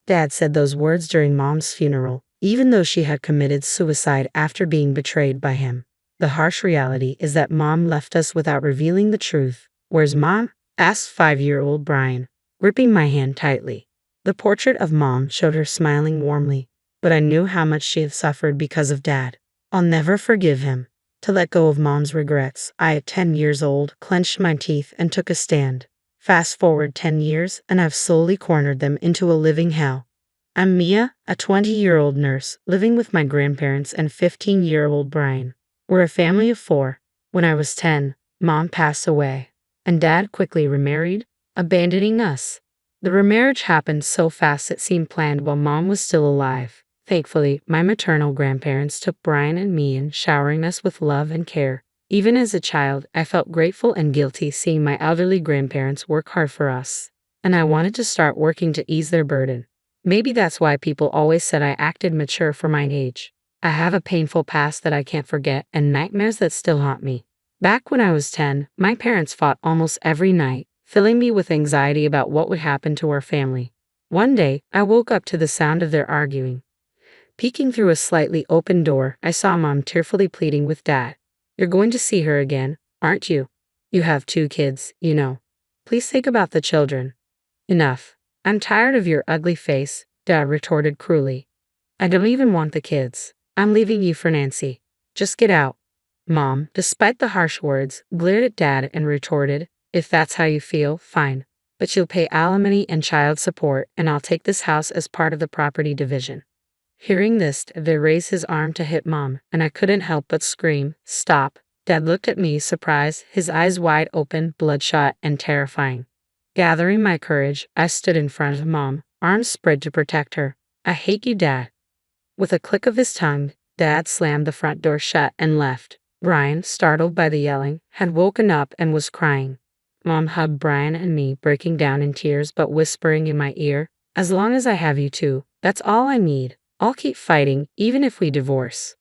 Dad said those words during Mom's funeral, even though she had committed suicide after being betrayed by him. The harsh reality is that Mom left us without revealing the truth. Where's Mom? Asked 5-year-old Brian, gripping my hand tightly. The portrait of Mom showed her smiling warmly, but I knew how much she had suffered because of Dad. I'll never forgive him. To let go of Mom's regrets, I, at 10 years old, clenched my teeth and took a stand. Fast forward 10 years, and I've slowly cornered them into a living hell. I'm Mia, a 20-year-old nurse, living with my grandparents and 15-year-old Brian. We're a family of 4. When I was 10, Mom passed away, and Dad quickly remarried, abandoning us. The remarriage happened so fast it seemed planned while Mom was still alive. Thankfully, my maternal grandparents took Brian and me in, showering us with love and care. Even as a child, I felt grateful and guilty seeing my elderly grandparents work hard for us, and I wanted to start working to ease their burden. Maybe that's why people always said I acted mature for my age. I have a painful past that I can't forget and nightmares that still haunt me. Back when I was 10, my parents fought almost every night, filling me with anxiety about what would happen to our family. One day, I woke up to the sound of their arguing. Peeking through a slightly open door, I saw Mom tearfully pleading with Dad. You're going to see her again, aren't you? You have 2 kids, you know. Please think about the children. Enough. I'm tired of your ugly face, Dad retorted cruelly. I don't even want the kids. I'm leaving you for Nancy. Just get out. Mom, despite the harsh words, glared at Dad and retorted, if that's how you feel, fine. But you'll pay alimony and child support, and I'll take this house as part of the property division. Hearing this, Dad raised his arm to hit Mom, and I couldn't help but scream, stop. Dad looked at me, surprised, his eyes wide open, bloodshot, and terrifying. Gathering my courage, I stood in front of Mom, arms spread to protect her. I hate you, Dad. With a click of his tongue, Dad slammed the front door shut and left. Brian, startled by the yelling, had woken up and was crying. Mom hugged Brian and me, breaking down in tears but whispering in my ear, as long as I have you 2, that's all I need. I'll keep fighting, even if we divorce.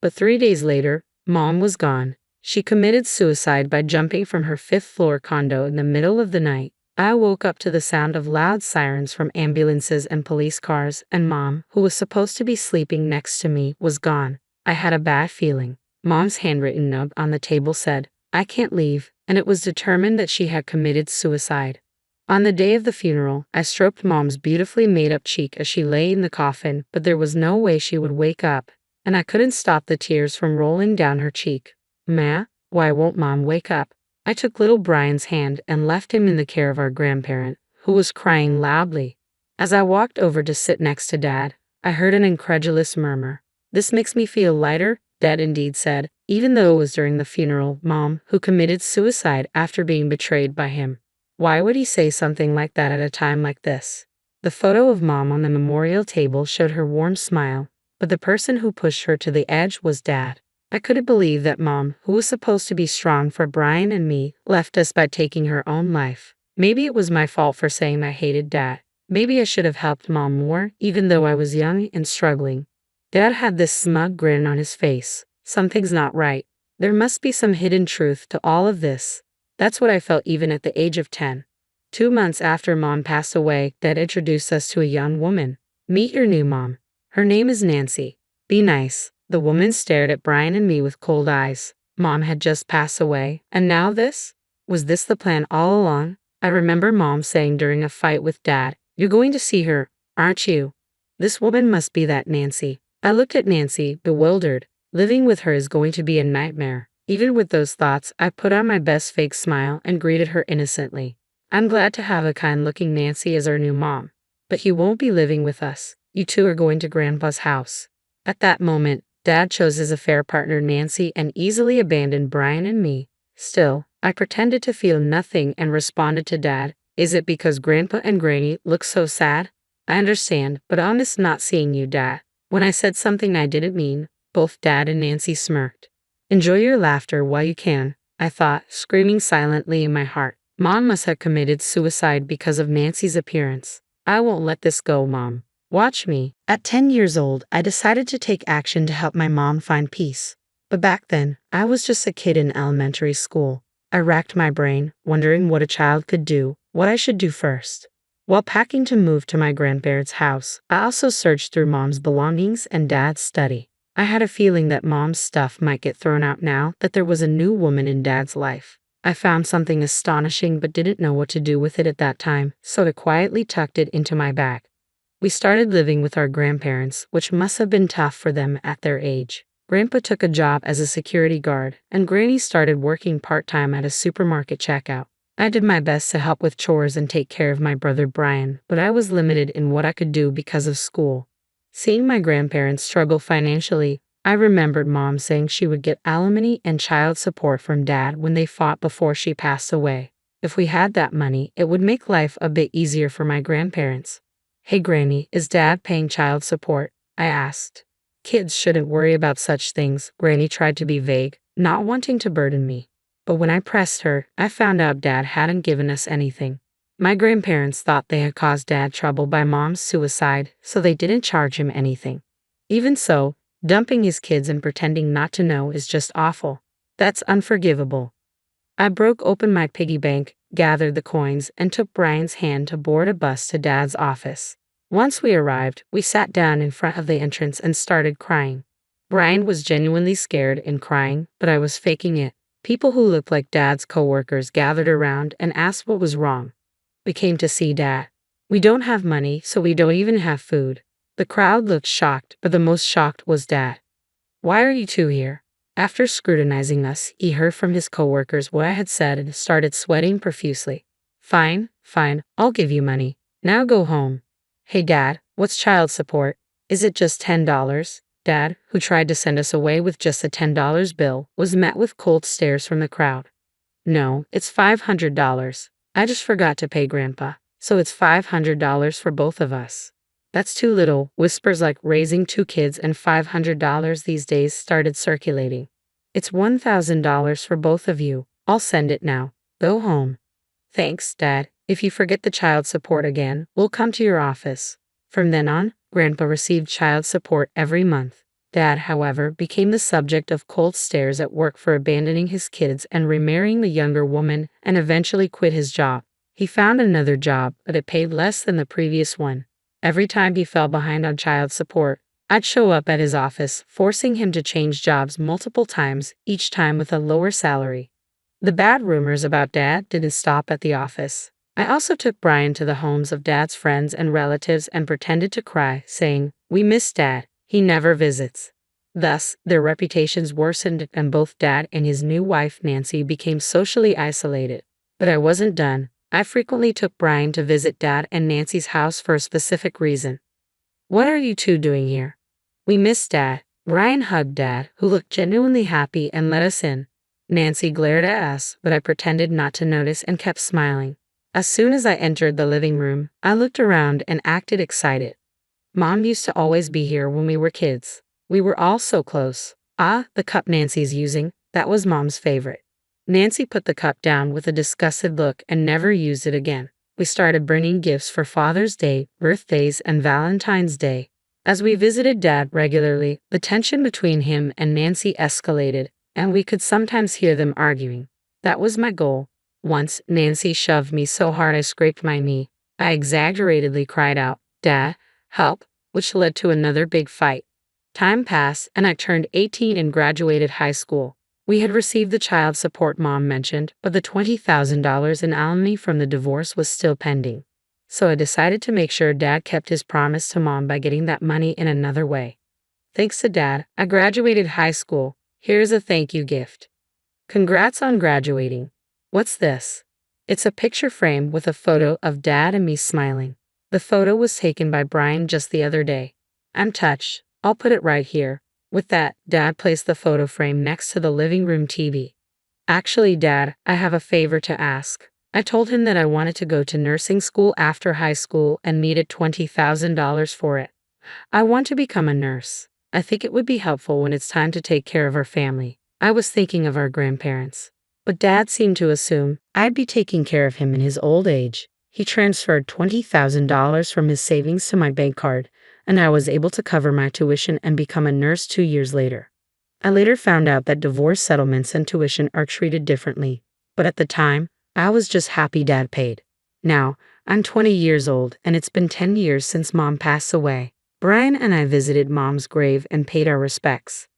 But 3 days later, Mom was gone. She committed suicide by jumping from her 5th-floor condo in the middle of the night. I woke up to the sound of loud sirens from ambulances and police cars, and Mom, who was supposed to be sleeping next to me, was gone. I had a bad feeling. Mom's handwritten note on the table said, I can't leave, and it was determined that she had committed suicide. On the day of the funeral, I stroked Mom's beautifully made-up cheek as she lay in the coffin, but there was no way she would wake up, and I couldn't stop the tears from rolling down her cheek. Ma, why won't Mom wake up? I took little Brian's hand and left him in the care of our grandparent, who was crying loudly. As I walked over to sit next to Dad, I heard an incredulous murmur. This makes me feel lighter, Dad indeed said, even though it was during the funeral Mom who committed suicide after being betrayed by him. Why would he say something like that at a time like this? The photo of Mom on the memorial table showed her warm smile, but the person who pushed her to the edge was Dad. I couldn't believe that Mom, who was supposed to be strong for Brian and me, left us by taking her own life. Maybe it was my fault for saying I hated Dad. Maybe I should have helped Mom more, even though I was young and struggling. Dad had this smug grin on his face. Something's not right. There must be some hidden truth to all of this. That's what I felt even at the age of 10. 2 months after Mom passed away, Dad introduced us to a young woman. Meet your new mom. Her name is Nancy. Be nice. The woman stared at Brian and me with cold eyes. Mom had just passed away, and now this? Was this the plan all along? I remember Mom saying during a fight with Dad, you're going to see her, aren't you? This woman must be that Nancy. I looked at Nancy, bewildered. Living with her is going to be a nightmare. Even with those thoughts, I put on my best fake smile and greeted her innocently. I'm glad to have a kind-looking Nancy as our new mom. But you won't be living with us. You 2 are going to Grandpa's house. At that moment, Dad chose his affair partner Nancy and easily abandoned Brian and me. Still, I pretended to feel nothing and responded to Dad, is it because Grandpa and Granny look so sad? I understand, but I'm just not seeing you, Dad. When I said something I didn't mean, both Dad and Nancy smirked. Enjoy your laughter while you can, I thought, screaming silently in my heart. Mom must have committed suicide because of Nancy's appearance. I won't let this go, Mom. Watch me. At 10 years old, I decided to take action to help my mom find peace. But back then, I was just a kid in elementary school. I racked my brain, wondering what a child could do, what I should do first. While packing to move to my grandparents' house, I also searched through mom's belongings and dad's study. I had a feeling that mom's stuff might get thrown out now that there was a new woman in dad's life. I found something astonishing but didn't know what to do with it at that time, so I quietly tucked it into my bag. We started living with our grandparents, which must have been tough for them at their age. Grandpa took a job as a security guard, and Granny started working part-time at a supermarket checkout. I did my best to help with chores and take care of my brother Brian, but I was limited in what I could do because of school. Seeing my grandparents struggle financially, I remembered Mom saying she would get alimony and child support from Dad when they fought before she passed away. If we had that money, it would make life a bit easier for my grandparents. "Hey Granny, is Dad paying child support?" I asked. "Kids shouldn't worry about such things," Granny tried to be vague, not wanting to burden me. But when I pressed her, I found out Dad hadn't given us anything. My grandparents thought they had caused Dad trouble by Mom's suicide, so they didn't charge him anything. Even so, dumping his kids and pretending not to know is just awful. That's unforgivable. I broke open my piggy bank, gathered the coins, and took Brian's hand to board a bus to Dad's office. Once we arrived, we sat down in front of the entrance and started crying. Brian was genuinely scared and crying, but I was faking it. People who looked like Dad's coworkers gathered around and asked what was wrong. "We came to see Dad. We don't have money, so we don't even have food." The crowd looked shocked, but the most shocked was Dad. "Why are you two here?" After scrutinizing us, he heard from his coworkers what I had said and started sweating profusely. Fine, I'll give you money. Now go home." "Hey Dad, what's child support? Is it just $10? Dad, who tried to send us away with just a $10 bill, was met with cold stares from the crowd. "No, it's $500. I just forgot to pay Grandpa, so it's $500 for both of us." "That's too little." Whispers like raising two kids and $500 these days started circulating. "It's $1,000 for both of you. I'll send it now. Go home." "Thanks, Dad. If you forget the child support again, we'll come to your office." From then on, Grandpa received child support every month. Dad, however, became the subject of cold stares at work for abandoning his kids and remarrying the younger woman, and eventually quit his job. He found another job, but it paid less than the previous one. Every time he fell behind on child support, I'd show up at his office, forcing him to change jobs multiple times, each time with a lower salary. The bad rumors about Dad didn't stop at the office. I also took Brian to the homes of Dad's friends and relatives and pretended to cry, saying, "We miss Dad. He never visits." Thus, their reputations worsened and both Dad and his new wife Nancy became socially isolated. But I wasn't done. I frequently took Brian to visit Dad and Nancy's house for a specific reason. "What are you two doing here?" "We miss Dad." Brian hugged Dad, who looked genuinely happy, and let us in. Nancy glared at us, but I pretended not to notice and kept smiling. As soon as I entered the living room, I looked around and acted excited. Mom used to always be here when we were kids. We were all so close. "Ah, the cup Nancy's using. That was Mom's favorite." Nancy put the cup down with a disgusted look and never used it again. We started bringing gifts for Father's Day, birthdays, and Valentine's Day. As we visited Dad regularly, the tension between him and Nancy escalated, and we could sometimes hear them arguing. That was my goal. Once, Nancy shoved me so hard I scraped my knee. I exaggeratedly cried out, "Dad, help," which led to another big fight. Time passed, and I turned 18 and graduated high school. We had received the child support Mom mentioned, but the $20,000 in alimony from the divorce was still pending. So I decided to make sure Dad kept his promise to Mom by getting that money in another way. Thanks to Dad, I graduated high school. Here's a thank you gift. Congrats on graduating. What's this? It's a picture frame with a photo of Dad and me smiling. The photo was taken by Brian just the other day. I'm touched. I'll put it right here. With that, Dad placed the photo frame next to the living room TV. "Actually, Dad, I have a favor to ask." I told him that I wanted to go to nursing school after high school and needed $20,000 for it. "I want to become a nurse. I think it would be helpful when it's time to take care of our family." I was thinking of our grandparents. But Dad seemed to assume I'd be taking care of him in his old age. He transferred $20,000 from his savings to my bank card, and I was able to cover my tuition and become a nurse 2 years later. I later found out that divorce settlements and tuition are treated differently, but at the time, I was just happy Dad paid. Now, I'm 20 years old, and it's been 10 years since Mom passed away. Brian and I visited Mom's grave and paid our respects.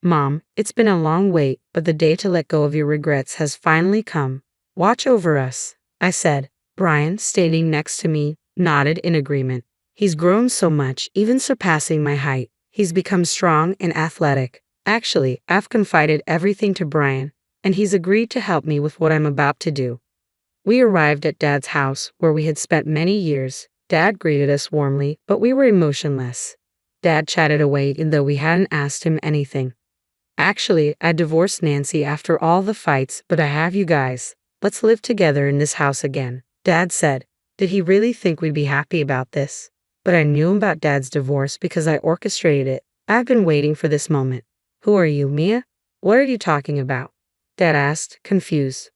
Mom, it's been a long wait, but the day to let go of your regrets has finally come. Watch over us, I said. Brian, standing next to me, nodded in agreement. He's grown so much, even surpassing my height. He's become strong and athletic. Actually, I've confided everything to Brian, and he's agreed to help me with what I'm about to do. We arrived at Dad's house, where we had spent many years. Dad greeted us warmly, but we were emotionless. Dad chatted away, even though we hadn't asked him anything. Actually, I divorced Nancy after all the fights, but I have you guys. Let's live together in this house again, Dad said. Did he really think we'd be happy about this? But I knew about Dad's divorce because I orchestrated it. I've been waiting for this moment. Who are you, Mia? What are you talking about? Dad asked, confused.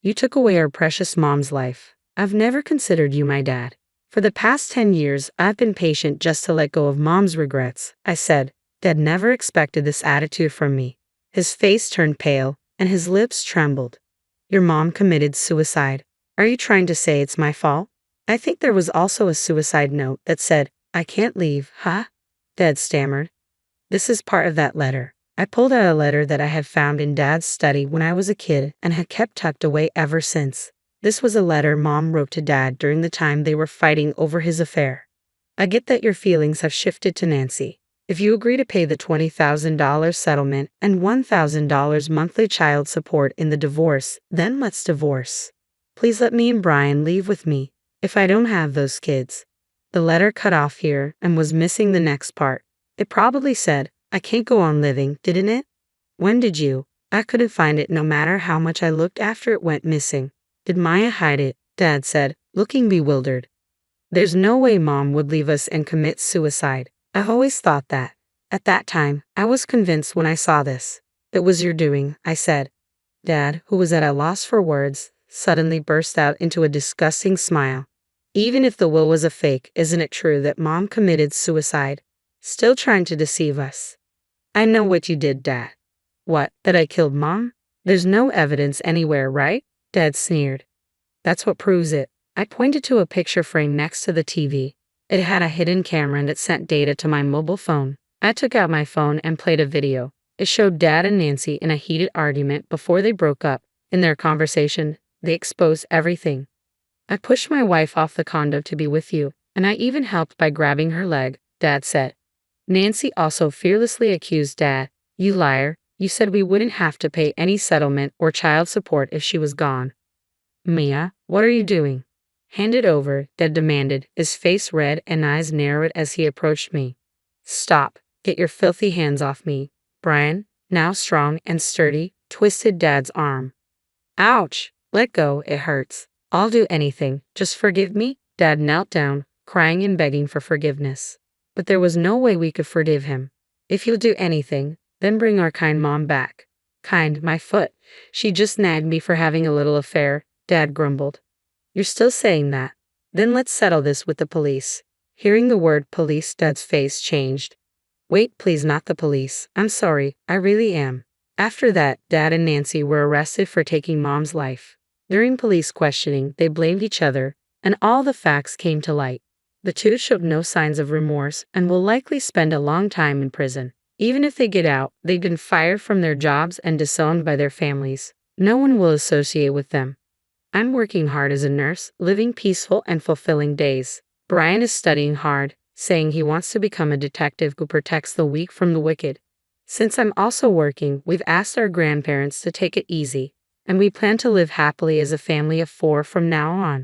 You took away our precious mom's life. I've never considered you my dad. For the past 10 years, I've been patient just to let go of Mom's regrets, I said. Dad never expected this attitude from me. His face turned pale, and his lips trembled. Your mom committed suicide. Are you trying to say it's my fault? I think there was also a suicide note that said, I can't leave, huh? Dad stammered. This is part of that letter. I pulled out a letter that I had found in Dad's study when I was a kid and had kept tucked away ever since. This was a letter Mom wrote to Dad during the time they were fighting over his affair. I get that your feelings have shifted to Nancy. If you agree to pay the $20,000 settlement and $1,000 monthly child support in the divorce, then let's divorce. Please let me and Brian leave with me, if I don't have those kids. The letter cut off here and was missing the next part. It probably said, I can't go on living, didn't it? When did you? I couldn't find it no matter how much I looked after it went missing. Did Maya hide it? Dad said, looking bewildered. There's no way Mom would leave us and commit suicide. I've always thought that. At that time, I was convinced when I saw this. It was your doing, I said. Dad, who was at a loss for words, suddenly burst out into a disgusting smile. Even if the will was a fake, isn't it true that Mom committed suicide? Still trying to deceive us. I know what you did, Dad. What, that I killed Mom? There's no evidence anywhere, right? Dad sneered. That's what proves it. I pointed to a picture frame next to the TV. It had a hidden camera and it sent data to my mobile phone. I took out my phone and played a video. It showed Dad and Nancy in a heated argument before they broke up. In their conversation, they exposed everything. I pushed my wife off the condo to be with you, and I even helped by grabbing her leg, Dad said. Nancy also fearlessly accused Dad. You liar, you said we wouldn't have to pay any settlement or child support if she was gone. Mia, what are you doing? Hand it over, Dad demanded, his face red and eyes narrowed as he approached me. Stop, get your filthy hands off me. Brian, now strong and sturdy, twisted Dad's arm. Ouch, let go, it hurts. I'll do anything, just forgive me. Dad knelt down, crying and begging for forgiveness. But there was no way we could forgive him. If you'll do anything, then bring our kind Mom back. Kind, my foot. She just nagged me for having a little affair, Dad grumbled. You're still saying that? Then let's settle this with the police. Hearing the word police, Dad's face changed. Wait, please, not the police. I'm sorry, I really am. After that, Dad and Nancy were arrested for taking Mom's life. During police questioning, they blamed each other, and all the facts came to light. The two showed no signs of remorse and will likely spend a long time in prison. Even if they get out, they've been fired from their jobs and disowned by their families. No one will associate with them. I'm working hard as a nurse, living peaceful and fulfilling days. Brian is studying hard, saying he wants to become a detective who protects the weak from the wicked. Since I'm also working, we've asked our grandparents to take it easy, and we plan to live happily as a family of 4 from now on.